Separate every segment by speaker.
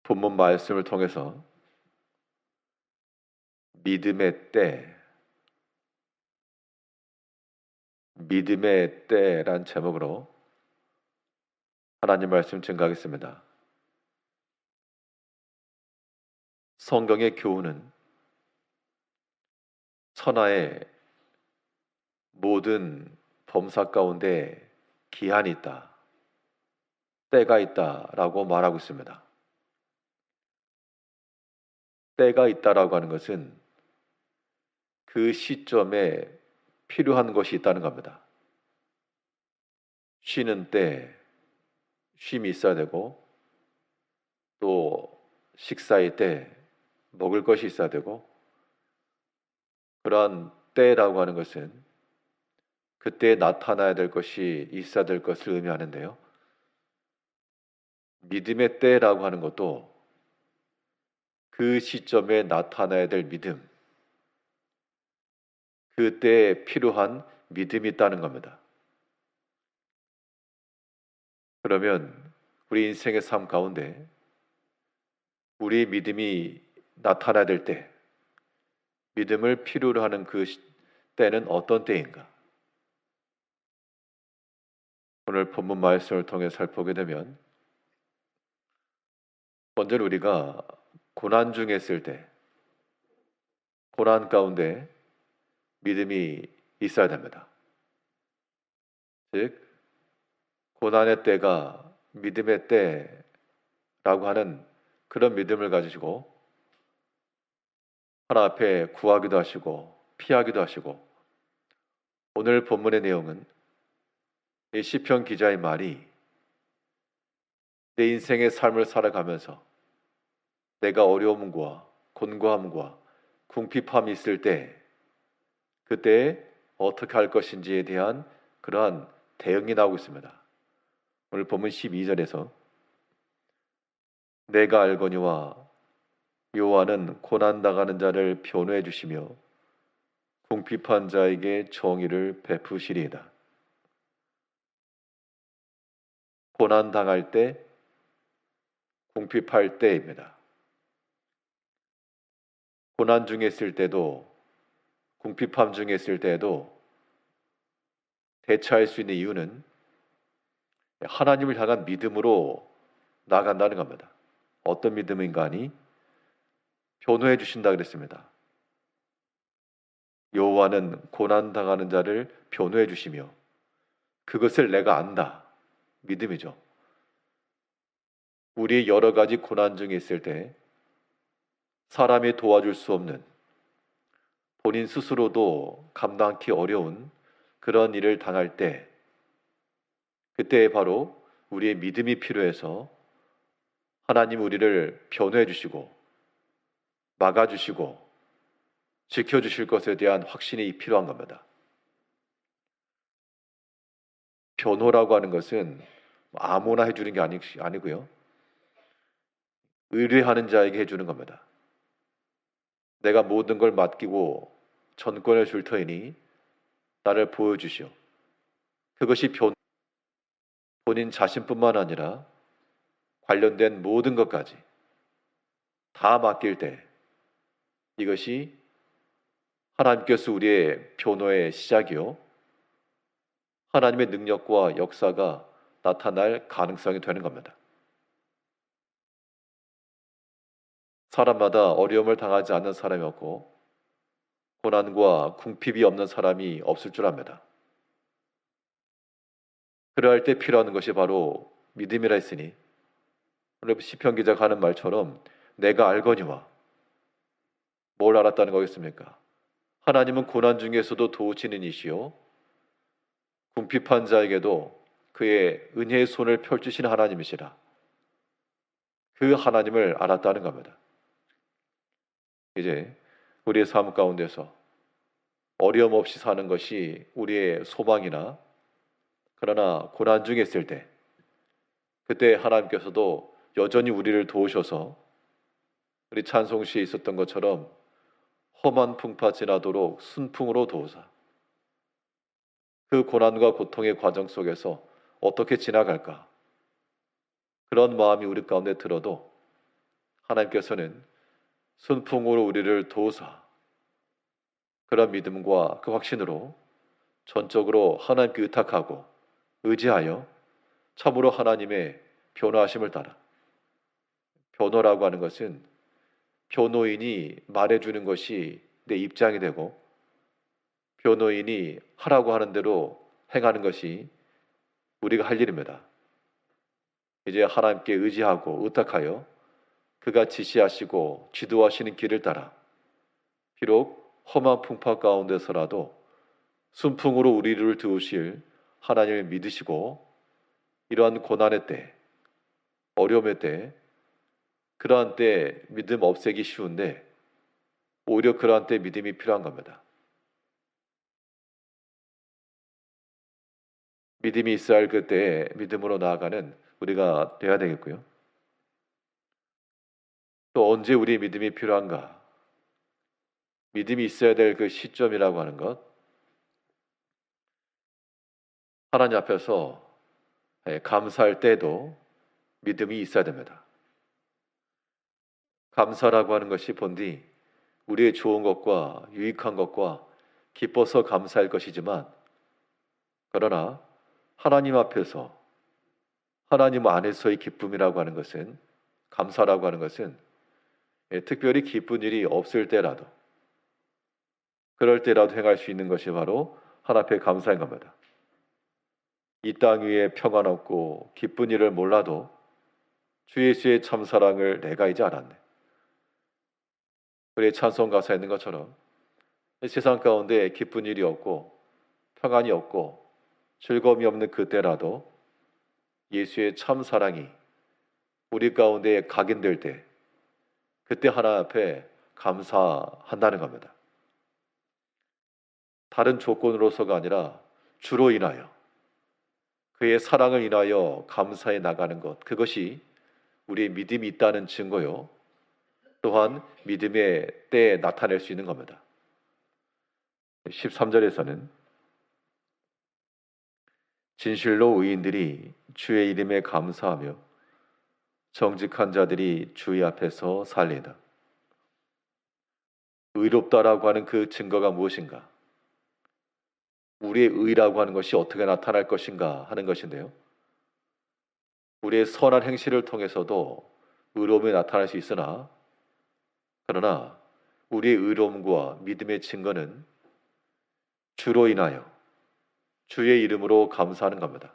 Speaker 1: 본문 말씀을 통해서 믿음의 때, 믿음의 때란 제목으로 하나님 말씀 증거하겠습니다. 성경의 교훈은 천하의 모든 범사 가운데 기한이 있다, 때가 있다라고 말하고 있습니다. 때가 있다라고 하는 것은 그 시점에 필요한 것이 있다는 겁니다. 쉬는 때 쉼이 있어야 되고, 또 식사의 때 먹을 것이 있어야 되고, 그러한 때라고 하는 것은 그때에 나타나야 될 것이 있어야 될 것을 의미하는데요. 믿음의 때라고 하는 것도 그 시점에 나타나야 될 믿음, 그때에 필요한 믿음이 있다는 겁니다. 그러면 우리 인생의 삶 가운데 우리의 믿음이 나타나야 될 때, 믿음을 필요로 하는 그 때는 어떤 때인가? 오늘 본문 말씀을 통해 살펴보게 되면, 먼저 우리가 고난 중에 있을 때, 고난 가운데 믿음이 있어야 됩니다. 즉, 고난의 때가 믿음의 때라고 하는 그런 믿음을 가지시고 하나님 앞에 구하기도 하시고 피하기도 하시고, 오늘 본문의 내용은 이 시편 기자의 말이 내 인생의 삶을 살아가면서 내가 어려움과 곤고함과 궁핍함이 있을 때 그때 어떻게 할 것인지에 대한 그러한 대응이 나오고 있습니다. 오늘 본문 12절에서 내가 알거니와 여호와는 고난당하는 자를 변호해 주시며 궁핍한 자에게 정의를 베푸시리이다. 고난당할 때, 궁핍할 때입니다. 고난 중에 있을 때도, 궁핍함 중에 있을 때에도 대처할 수 있는 이유는 하나님을 향한 믿음으로 나아간다는 겁니다. 어떤 믿음인가 하니 변호해 주신다 그랬습니다. 여호와는 고난당하는 자를 변호해 주시며, 그것을 내가 안다. 믿음이죠. 우리 여러 가지 고난 중에 있을 때 사람이 도와줄 수 없는, 본인 스스로도 감당하기 어려운 그런 일을 당할 때, 그때 바로 우리의 믿음이 필요해서 하나님 우리를 변호해 주시고 막아주시고 지켜주실 것에 대한 확신이 필요한 겁니다. 변호라고 하는 것은 아무나 해주는 게 아니고요. 의뢰하는 자에게 해주는 겁니다. 내가 모든 걸 맡기고 전권을 줄 터이니 나를 보여주시오. 그것이 본인 자신뿐만 아니라 관련된 모든 것까지 다 맡길 때, 이것이 하나님께서 우리의 변호의 시작이요, 하나님의 능력과 역사가 나타날 가능성이 되는 겁니다. 사람마다 어려움을 당하지 않는 사람이 없고 고난과 궁핍이 없는 사람이 없을 줄 압니다. 그러할 때 필요한 것이 바로 믿음이라 했으니, 오늘 시편 기자가 하는 말처럼 내가 알거니와, 뭘 알았다는 거겠습니까? 하나님은 고난 중에서도 도우시는 이시요, 궁핍한 자에게도 그의 은혜의 손을 펼치시는 하나님이시라. 그 하나님을 알았다는 겁니다. 이제 우리의 삶 가운데서 어려움 없이 사는 것이 우리의 소망이나, 그러나 고난 중에 있을 때, 그때 하나님께서도 여전히 우리를 도우셔서 우리 찬송시에 있었던 것처럼 험한 풍파 지나도록 순풍으로 도우사, 그 고난과 고통의 과정 속에서 어떻게 지나갈까, 그런 마음이 우리 가운데 들어도 하나님께서는 순풍으로 우리를 도우사 그런 믿음과 그 확신으로 전적으로 하나님께 의탁하고 의지하여 참으로 하나님의 변호하심을 따라, 변호라고 하는 것은 변호인이 말해주는 것이 내 입장이 되고 변호인이 하라고 하는 대로 행하는 것이 우리가 할 일입니다. 이제 하나님께 의지하고 의탁하여 그가 지시하시고 지도하시는 길을 따라 비록 험한 풍파 가운데서라도 순풍으로 우리를 도우실 하나님을 믿으시고 이러한 고난의 때, 어려움의 때, 그러한 때 믿음 없애기 쉬운데 오히려 그러한 때 믿음이 필요한 겁니다. 믿음이 있어야 할 그때에 믿음으로 나아가는 우리가 되어야 되겠고요. 또 언제 우리의 믿음이 필요한가? 믿음이 있어야 될 그 시점이라고 하는 것, 하나님 앞에서 감사할 때도 믿음이 있어야 됩니다. 감사라고 하는 것이 본디 우리의 좋은 것과 유익한 것과 기뻐서 감사할 것이지만, 그러나 하나님 앞에서 하나님 안에서의 기쁨이라고 하는 것은, 감사라고 하는 것은 특별히 기쁜 일이 없을 때라도, 그럴 때라도 행할 수 있는 것이 바로 하나님 앞에 감사인 겁니다. 이 땅 위에 평안 없고 기쁜 일을 몰라도 주 예수의 참사랑을 내가 이제 알았네. 우리 찬송 가사에 있는 것처럼 세상 가운데 기쁜 일이 없고 평안이 없고 즐거움이 없는 그때라도 예수의 참사랑이 우리 가운데 각인될 때, 그때 하나님 앞에 감사한다는 겁니다. 다른 조건으로서가 아니라 주로 인하여, 그의 사랑을 인하여 감사해 나가는 것, 그것이 우리의 믿음이 있다는 증거요, 또한 믿음의 때에 나타낼 수 있는 겁니다. 13절에서는 진실로 의인들이 주의 이름에 감사하며 정직한 자들이 주의 앞에서 살리다. 의롭다라고 하는 그 증거가 무엇인가? 우리의 의라고 하는 것이 어떻게 나타날 것인가 하는 것인데요. 우리의 선한 행실을 통해서도 의로움이 나타날 수 있으나, 그러나 우리의 의로움과 믿음의 증거는 주로 인하여 주의 이름으로 감사하는 겁니다.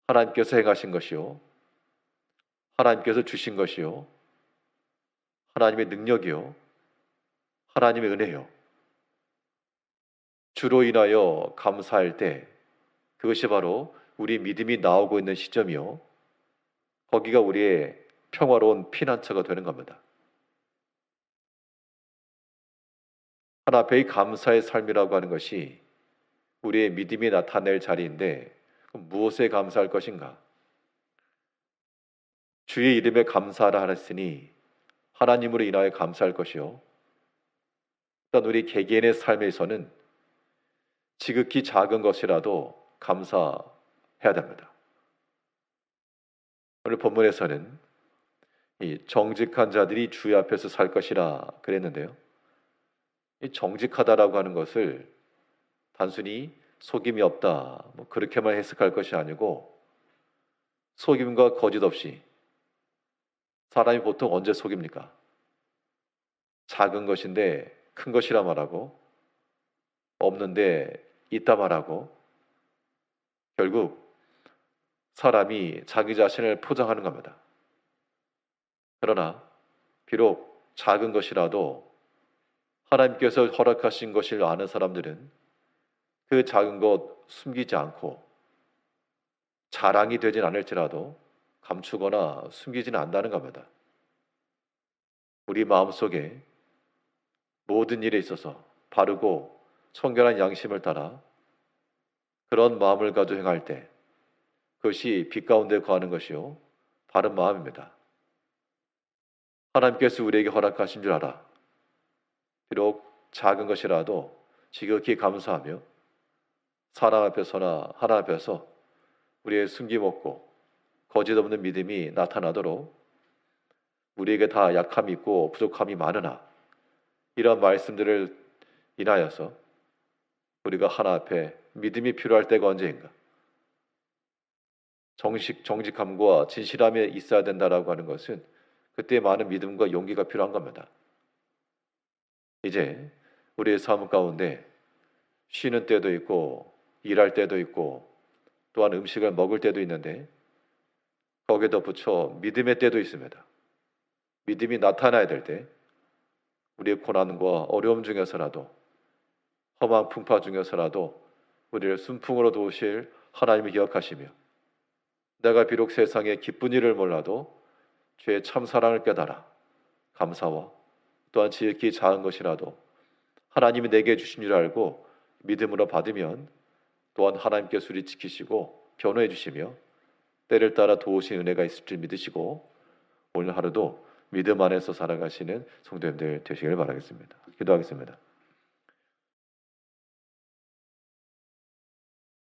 Speaker 1: 하나님께서 행하신 것이요, 하나님께서 주신 것이요, 하나님의 능력이요, 하나님의 은혜요, 주로 인하여 감사할 때 그것이 바로 우리 믿음이 나오고 있는 시점이요, 거기가 우리의 평화로운 피난처가 되는 겁니다. 하나님 앞에 감사의 삶이라고 하는 것이 우리의 믿음이 나타낼 자리인데, 무엇에 감사할 것인가? 주의 이름에 감사하라 하였으니 하나님으로 인하여 감사할 것이요, 일단 우리 개개인의 삶에서는 지극히 작은 것이라도 감사해야 됩니다. 오늘 본문에서는 이 정직한 자들이 주의 앞에서 살 것이라 그랬는데요. 이 정직하다라고 하는 것을 단순히 속임이 없다, 그렇게만 해석할 것이 아니고, 속임과 거짓 없이, 사람이 보통 언제 속입니까? 작은 것인데 큰 것이라 말하고, 없는데 있다 말하고, 결국 사람이 자기 자신을 포장하는 겁니다. 그러나 비록 작은 것이라도 하나님께서 허락하신 것을 아는 사람들은 그 작은 것 숨기지 않고, 자랑이 되진 않을지라도 감추거나 숨기지는 않는다는 겁니다. 우리 마음속에 모든 일에 있어서 바르고 청결한 양심을 따라 그런 마음을 가지고 행할 때 그것이 빛 가운데 거하는 것이요, 바른 마음입니다. 하나님께서 우리에게 허락하신 줄 알아 비록 작은 것이라도 지극히 감사하며 사람 앞에서나 하나님 앞에서 우리의 숨김없고 거짓 없는 믿음이 나타나도록 우리에게 다 약함이 있고 부족함이 많으나 이런 말씀들을 인하여서 우리가 하나 앞에 믿음이 필요할 때가 언제인가? 정직함과 진실함이 있어야 된다라고 하는 것은 그때 많은 믿음과 용기가 필요한 겁니다. 이제 우리의 삶 가운데 쉬는 때도 있고 일할 때도 있고 또한 음식을 먹을 때도 있는데 거기에 덧붙여 믿음의 때도 있습니다. 믿음이 나타나야 될 때 우리의 고난과 어려움 중에서라도 험한 풍파 중에서라도 우리를 순풍으로 도우실 하나님을 기억하시며 내가 비록 세상의 기쁜 일을 몰라도 주의 참 사랑을 깨달아 감사와 또한 지극히 작은 것이라도 하나님이 내게 주신 줄 알고 믿음으로 받으면 또한 하나님께서 우리 지키시고 변호해 주시며 때를 따라 도우신 은혜가 있을 줄 믿으시고 오늘 하루도 믿음 안에서 살아가시는 성도님들 되시길 바라겠습니다. 기도하겠습니다.